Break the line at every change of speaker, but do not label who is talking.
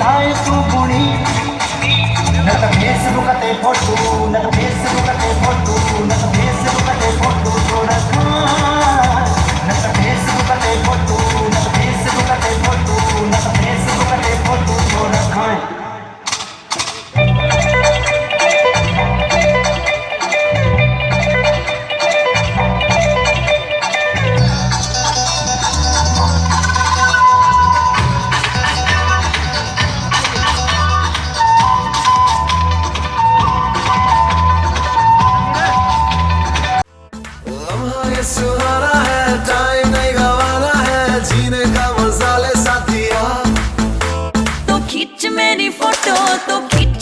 बनाए तू गुणी न तो फेसबुक ते फोटो न तो फेसबुक ते फोटो न तो फेसबुक ते फोटो थोड़ा न तो फेसबुक ते फोटो न तो फेसबुक ते फोटो न तो फेसबुक ते फोटो थोड़ा खाए
सुहाना है टाइम नहीं गवाना है जीने का मजा ले साथिया
तो खींच मेरी फोटो तो खींच